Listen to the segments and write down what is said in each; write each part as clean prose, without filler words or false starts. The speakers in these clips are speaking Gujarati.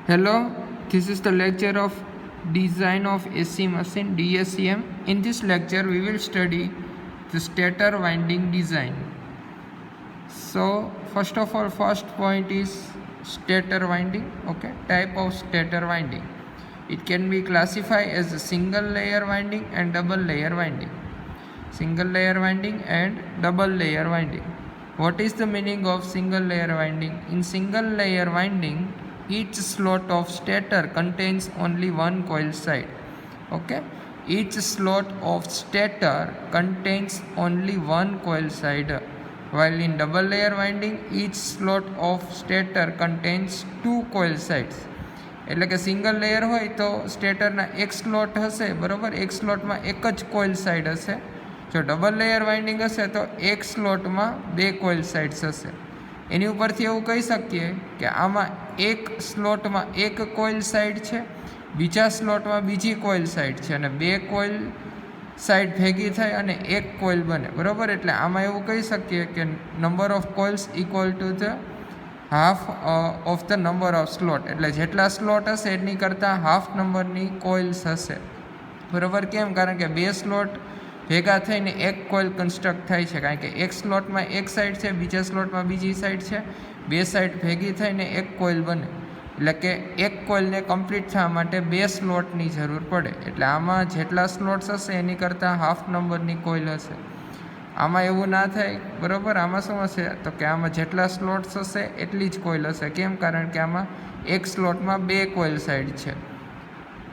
Hello, this is the lecture of Design of AC Machine DSCM. In this lecture, we will study the stator winding design. So, first of all, first point is stator winding. Okay, type of stator winding. It can be classified as a single layer winding and double layer winding. Single layer winding and double layer winding. What is the meaning of single layer winding? In single layer winding, each slot of stator contains only one coil side. Okay, each slot of stator contains only one coil side, while in double layer winding each slot of stator contains two coil sides. એટલે કે સિંગલ લેયર હોય તો સ્ટેટરના એક સ્લોટ હશે, બરાબર, એક સ્લોટમાં એક જ કોઇલ સાઇડ હશે. જો ડબલ લેયર વાઇન્ડિંગ હશે તો એક સ્લોટમાં બે કોઇલ સાઇડ્સ હશે. એની ઉપરથી એવું કહી શકીએ કે આમાં એક સ્લોટમાં એક કોઇલ સાઇડ છે, બીજા સ્લોટમાં બીજી કોઇલ સાઇડ છે, અને બે કોઇલ સાઇડ ભેગી થાય અને એક કોઇલ બને, બરાબર. એટલે આમાં એવું કહી શકીએ કે number of coils equal to the half of the number of slot. એટલે જેટલા સ્લોટ હશે એની કરતાં હાફ નંબરની કોઇલ્સ હશે, બરાબર. કેમ? કારણ કે બે સ્લોટ ભેગા થઈને એક કોઇલ કન્સ્ટ્રક્ટ થાય છે, કારણ કે એક સ્લોટમાં એક સાઈડ છે, બીજા સ્લોટમાં બીજી સાઈડ છે, બે સાઈડ ભેગી થઈને એક કોઇલ બને. એટલે કે એક કોઇલને કમ્પ્લીટ થવા માટે બે સ્લોટની જરૂર પડે. એટલે આમાં જેટલા સ્લોટ્સ હશે એની કરતાં હાફ નંબરની કોઇલ હશે. આમાં એવું ના થાય, બરાબર. આમાં શું હશે તો કે આમાં જેટલા સ્લોટ્સ હશે એટલી જ કોઇલ હશે. કેમ? કારણ કે આમાં એક સ્લોટમાં બે કોઇલ સાઈડ છે.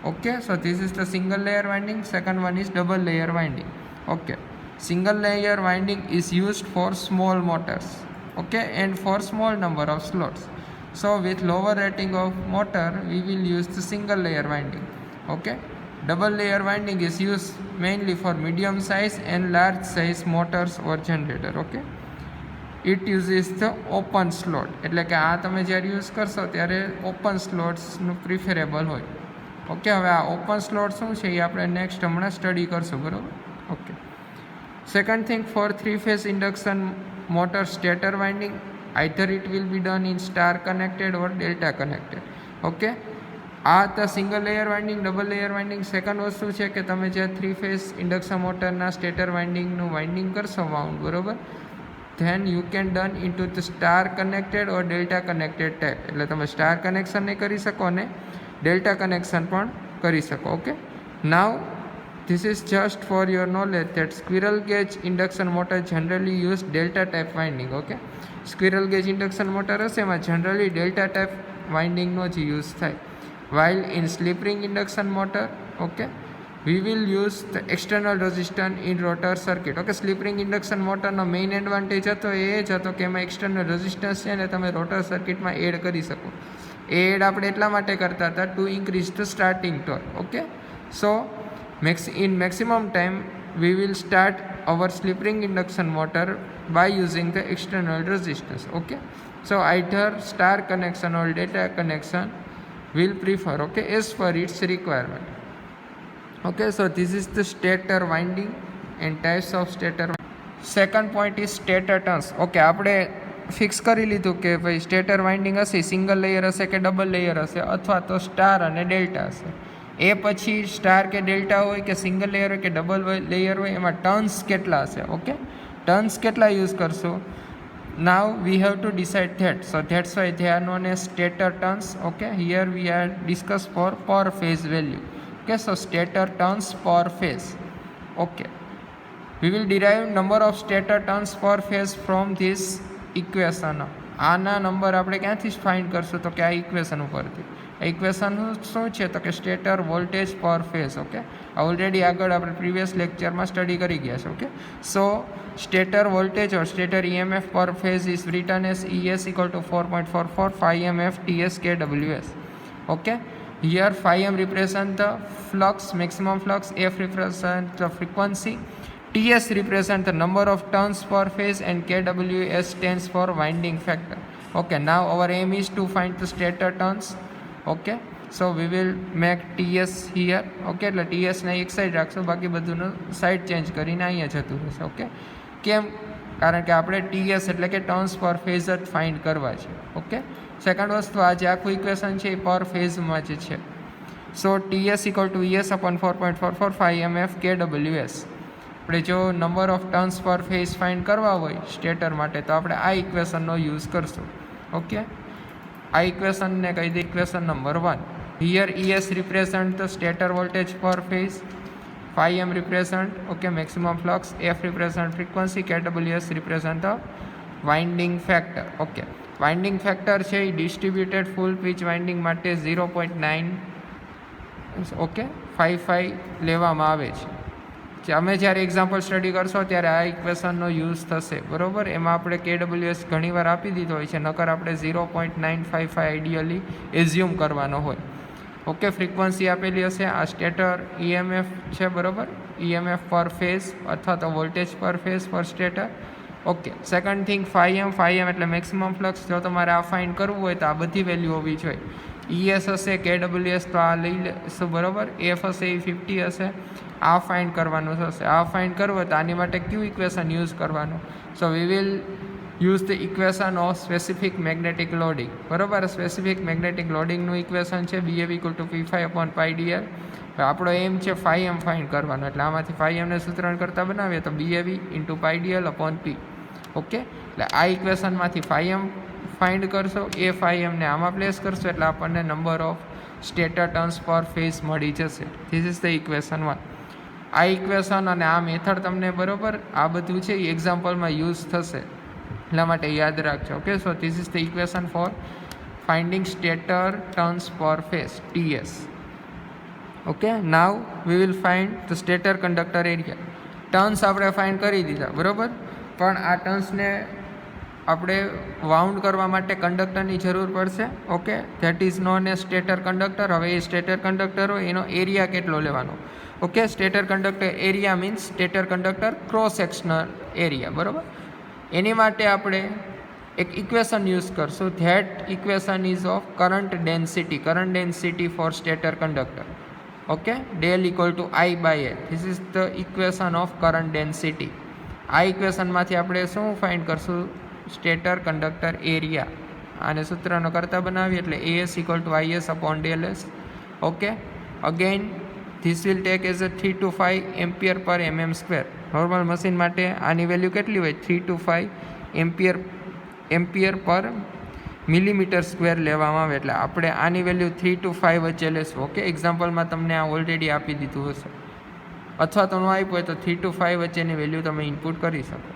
Okay, so this is the single layer winding. Second one is double layer winding. Okay, single layer winding is used for small motors, okay, and for small number of slots. So with lower rating of motor we will use the single layer winding. Okay, double layer winding is used mainly for medium size and large size motors or generator. Okay, it uses the open slot. એટલે કે આ તમે જ્યારે યુઝ કરશો ત્યારે ઓપન સ્લોટ્સનું પ્રિફરેબલ હોય. ઓકે, હવે આ ઓપન સ્લોટ શું છે એ આપણે નેક્સ્ટ હમણાં સ્ટડી કરશું, બરાબર. Okay, second thing, for three phase induction motor stator winding, either it will be done in star connected or delta connected. Okay, આ તો single layer winding, double layer winding. Second વસ્તુ છે કે તમે જે થ્રી ફેઝ ઇન્ડક્શન મોટરના સ્ટેટર વાઇન્ડિંગનું વાઇન્ડિંગ કરશો વાઉન્ડ, બરાબર, then you can done into the star connected or delta connected type. એટલે તમે સ્ટાર કનેક્શન નહીં કરી શકો અને ડેલ્ટા કનેક્શન પણ કરી શકો. Okay, now this is just for your knowledge that squirrel cage induction motor generally use delta type winding. Okay, squirrel cage induction motor હશે એમાં જનરલી ડેલ્ટા ટાઈપ વાઇન્ડિંગનો જ યુઝ થાય. While in slip ring induction motor, okay, we will use the external resistance in rotor circuit. Okay, slip ring induction મોટરનો મેઇન એડવાન્ટેજ હતો એ જ હતો કે એમાં એક્સટર્નલ રેઝિસ્ટન્સ છે ને તમે રોટર સર્કિટમાં એડ કરી શકો. એડ આપણે એટલા માટે કરતા હતા two increase the starting torque. Okay, so in maximum time we will start our slip ring induction motor by using the external resistance. Okay, so either star connection or delta connection will prefer, okay, as per its requirement. Okay, so this is the stator winding and types of stator. Second point is stator turns. Okay, આપણે ફિક્સ કરી લીધું કે ભાઈ સ્ટેટર વાઇન્ડિંગ હશે, સિંગલ લેયર હશે કે ડબલ લેયર હશે, અથવા તો સ્ટાર અને ડેલ્ટા હશે. એ પછી સ્ટાર કે ડેલ્ટા હોય કે સિંગલ લેયર હોય કે ડબલ લેયર હોય એમાં ટર્ન્સ કેટલા હશે. ઓકે, ટર્ન્સ કેટલા યુઝ કરશો? Now we have to decide that. So that's why they are known as stator turns. Okay, here we are discuss for per phase value. Okay, so stator turns પર phase. Okay, we will derive number of stator turns per phase from this equation. આના નંબર આપણે ક્યાંથી ફાઇન્ડ કરશું તો કે આ ઇક્વેશન ઉપરથી. આ ઇક્વેશન શું છે તો કે સ્ટેટર વોલ્ટેજ પર ફેઝ. ઓકે, ઓલરેડી આગળ આપણે પ્રીવિયસ લેક્ચરમાં સ્ટડી કરી ગયા છે. ઓકે, સો સ્ટેટર વોલ્ટેજ ઓર સ્ટેટર EMF પર phase is return as ES equal to 4.44 phi MF TS kWs. Okay, here phi M represent the flux, maximum flux, F represent the frequency, TS represent the number of turns per phase, and kWs stands for winding factor. Okay, now our aim is to find the stator turns. Okay, so we will make TS here. Okay, એટલે TS ને એક સાઈડ રાખશું, બાકી બધુંનું સાઈડ ચેન્જ કરીને અહીંયા જતું રહેશે. ઓકે, કેમ? કારણ કે આપણે TS એટલે કે ટર્ન્સ પર ફેઝ જ ફાઇન્ડ કરવા છે. ઓકે, સેકન્ડ વસ્તુ આ જે આખું ઇક્વેશન છે એ પર ફેઝમાં જ છે. સો TS equal to ES upon 4.445 MF KWS. આપણે જો નંબર ઓફ ટર્ન્સ પર ફેઝ ફાઇન્ડ કરવા હોય સ્ટેટર માટે તો આપણે આ ઇક્વેશનનો યુઝ કરશું. ઓકે, આ ઇક્વેશનને કહી દઈએ equation number 1. Here ES represent the stator voltage પર phase, m represent maximum flux, F represent frequency, KWS represent the winding factor. Winding factor છે એ ડિસ્ટ્રીબ્યુટેડ ફૂલ પિચ વાઇન્ડિંગ માટે 0.9 55 લેવામાં આવે છે. અમે જ્યારે એક્ઝામ્પલ સ્ટડી કરશો ત્યારે આ ઇક્વેશનનો યુઝ થશે, બરાબર. એમાં આપણે KWS ઘણીવાર આપી દીધો હોય છે, નકર આપણે 0.955 આઈડિયલી એઝ્યુમ કરવાનો હોય. ફ્રીક્વન્સી આપેલી હશે. આ સ્ટેટર EMF છે, બરાબર. EMF પર ફેઝ અથવા તો વોલ્ટેજ પર ફેઝ પર સ્ટેટર. સેકન્ડ થિંગ 5M એટલે મેક્સિમમ ફ્લક્સ. જો તમારે આ ફાઇન્ડ કરવું હોય તો આ બધી વેલ્યુ હોવી જોઈએ. ES હશે, KWS તો આ લઈ લેશું, બરાબર. F હશે એ 50 હશે. આ ફાઇન્ડ કરવાનું થશે. આ ફાઇન્ડ કરવું હોય તો આની માટે ક્યુ ઇક્વેશન યુઝ કરવાનું. So we will use the equation of specific magnetic loading, બરાબર. સ્પેસિફિક મેગ્નેટિક લોડિંગનું ઇક્વેશન છે BAV ઇક્વલ ટુ P5/πdl. આપણો એમ છે 5M ફાઇન્ડ કરવાનો, એટલે આમાંથી 5M ને સૂત્રણ કરતાં બનાવીએ તો BAV ઇન્ટુ πdl/P. એટલે આ ઇક્વેશનમાંથી 5M ફાઇન્ડ કરશો, એ 5M ને આમાં પ્લેસ કરશો એટલે આપણને નંબર ઓફ સ્ટેટર ટર્ન્સ પર ફેઝ મળી જશે. This is the equation 1. આ ઇક્વેશન અને આ મેથડ તમને, બરાબર, આ બધું છે એ એક્ઝામ્પલમાં યુઝ થશે, એટલા માટે યાદ રાખજો. So this is the equation for finding stator turns પર phase TS. Now we will find the stator conductor area. Turns આપણે ફાઇન્ડ કરી દીધા, બરાબર. પણ આ ટર્ન્સને આપણે વાઉન્ડ કરવા માટે કંડક્ટરની જરૂર પડશે. That is known a stator conductor. હવે એ સ્ટેટર કંડક્ટર હોય એનો એરિયા કેટલો લેવાનો. Stator conductor area means stator conductor cross sectional area, બરાબર. એની માટે આપણે એક ઇક્વેશન યુઝ કરશું. That equation is of current density for stator conductor. Del equal to I/L. This is the equation of current density. આ ઇક્વેશનમાંથી આપણે શું ફાઇન્ડ કરશું? Stator conductor area. આને સૂત્રનો કરતા બનાવીએ એટલે AS equal to IS/ΔS. Again this will take as a 3 to 5 Ampere/mm². Normal machine માટે આની વેલ્યુ કેટલી હોય? 3 to 5 Ampere/mm² લેવામાં આવે. એટલે આપણે આની વેલ્યુ 3 to 5 વચ્ચે લેશું. એક્ઝામ્પલમાં તમને આ ઓલરેડી આપી દીધું હશે, અથવા તો ન આપ્યું હોય તો 3 to 5 વચ્ચેની વેલ્યુ તમે ઇનપુટ કરી શકો.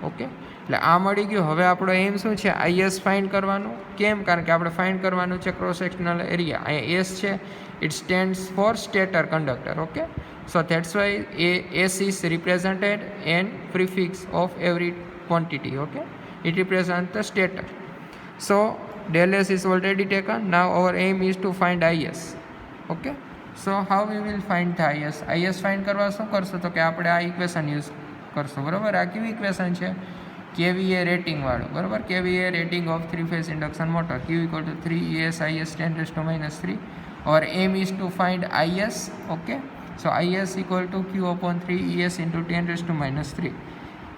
એટલે આ મળી ગયું. હવે આપણો એમ શું છે? IS ફાઇન્ડ કરવાનું. કેમ? કારણ કે આપણે ફાઇન્ડ કરવાનું છે ક્રોસ સેક્શનલ એરિયા. અહીંયા S છે, it stands for stator conductor. So that's why S is represented and prefix of every quantity. It represent the stator. So ΔS is already taken. Now our aim is to find IS. So how we will find the IS find કરવા શું કરશું? તો કે આપણે આ ઇક્વેશન યુઝ કરશું, બરાબર. આ કેવી ઇક્વેશન છે? KVA રેટિંગ વાળું, બરાબર. KVA rating of 3-phase induction motor. Q equal to 3 ES IS 10⁻³ Our aim is to find IS. So IS equal to Q/3 ES into 10⁻³.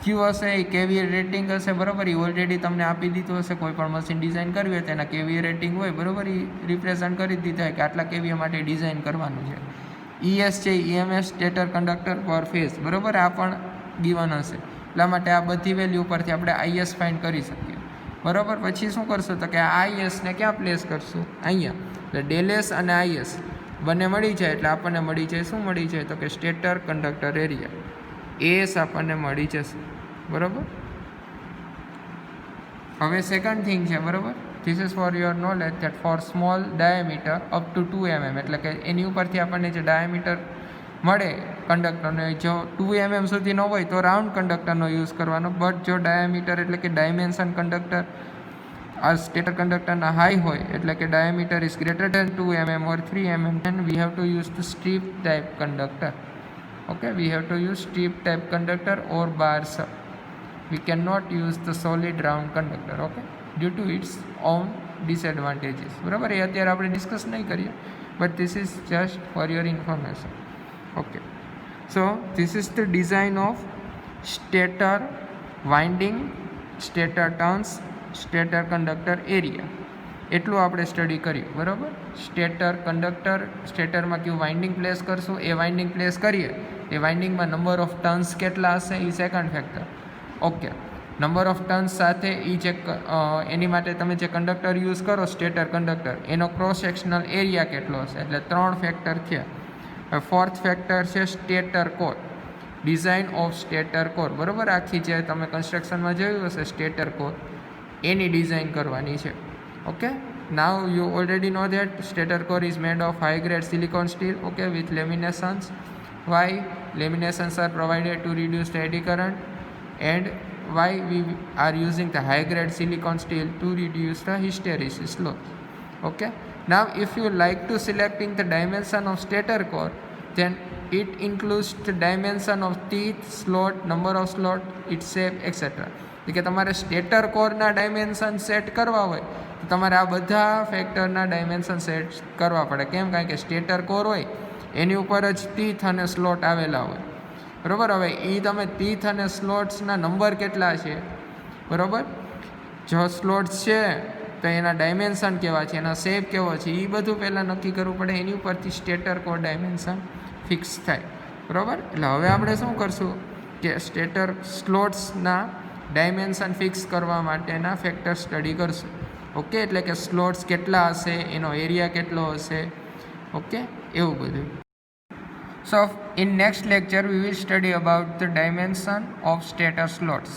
Q હશે એ KVA રેટિંગ હશે, બરાબર. એ ઓલરેડી તમને આપી દીધું હશે. કોઈ પણ મશીન ડિઝાઇન કરવી હોય તેના KVA રેટિંગ હોય, બરાબર. એ રિપ્રેઝન્ટ કરી દીધા કે આટલા KVA માટે ડિઝાઇન કરવાનું છે. ES છે EMF સ્ટેટર કંડક્ટર પર ફેઝ, બરાબર. આ પણ ગિવન હશે, એટલા માટે આ બધી વેલ્યુ ઉપરથી આપણે IS ફાઇન્ડ કરી શકીએ, બરાબર. પછી શું કરશું? તો કે આ IS ને ક્યાં પ્લેસ કરશું? અહીંયા. એટલે ΔS અને IS બંને મળી જાય એટલે આપણને મળી જાય શું મળી જાય? તો કે સ્ટેટર કંડક્ટર એરિયા AS આપણને મળી જશે, બરાબર. હવે સેકન્ડ થિંગ છે, બરાબર. This is four your knowledge that four small diameter up to 2 mm, એટલે કે એની ઉપરથી આપણને જે ડાયામીટર મળે કંડક્ટરનો, જો 2 mm સુધી ન હોય તો રાઉન્ડ કંડક્ટરનો યુઝ કરવાનો. બટ જો ડાયામીટર એટલે કે ડાયમેન્શન કંડક્ટર આ સ્ટેટર કંડક્ટરના હાઈ હોય, એટલે કે diameter is greater than 2 mm or 3 mm, then we have to use the strip type conductor. We have to use strip type conductor or bar sub. We cannot use the solid round conductor, due to its own disadvantages, બરાબર. એ અત્યારે આપણે ડિસ્કસ નહીં કરીએ, but this is just for your information. So this is the design of stator winding, stator turns, stator conductor area. એટલું આપણે સ્ટડી કર્યું, બરાબર. સ્ટેટર, કંડક્ટર, સ્ટેટરમાં કયું વાઇન્ડિંગ પ્લેસ કરશું, એ વાઇન્ડિંગ પ્લેસ કરીએ એ વાઇન્ડિંગમાં નંબર ઓફ ટર્ન્સ કેટલા હશે એ second factor. Okay, number of turns સાથે એ જે એની માટે તમે જે કંડક્ટર યુઝ કરો સ્ટેટર કંડક્ટર, એનો ક્રોસ સેક્શનલ એરિયા કેટલો હશે, એટલે 3 ફેક્ટર થયા. હવે ફોર્થ ફેક્ટર છે stator core, design of stator core, બરાબર. આખી જે તમે કન્સ્ટ્રક્શનમાં જોયું હશે સ્ટેટર કોર, એની ડિઝાઇન કરવાની છે. Okay, now you already know that stator core is made of high grade silicon steel, okay, with laminations. Why laminations are provided to reduce the eddy current, and why we are using the high grade silicon steel to reduce the hysteresis loss. Okay, now if you like to selecting the dimension of stator core, then it includes the dimension of teeth, slot, number of slot, its shape, etc. કે તમારે સ્ટેટર કોરના ડાયમેન્શન સેટ કરવા હોય તો તમારે આ બધા ફેક્ટરના ડાયમેન્શન સેટ કરવા પડે. કેમ? કારણ કે સ્ટેટર કોર હોય એની ઉપર જ ટીથ અને સ્લોટ આવેલા હોય, બરાબર. હવે એ તમે ટીથ અને સ્લોટ્સના નંબર કેટલા છે, બરાબર, જો સ્લોટ્સ છે તો એના ડાયમેન્શન કેવા છે, એના શેપ કેવો છે, એ બધું પહેલાં નક્કી કરવું પડે. એની ઉપરથી સ્ટેટર કોર ડાયમેન્શન ફિક્સ થાય, બરાબર. એટલે હવે આપણે શું કરશું કે સ્ટેટર સ્લોટ્સના ડાયમેન્શન ફિક્સ કરવા માટેના ફેક્ટર સ્ટડી કરશું. ઓકે, એટલે કે સ્લોટ્સ કેટલા હશે, એનો એરિયા કેટલો હશે, ઓકે, એવું બધું. So in next lecture we will study about the dimension of stator slots.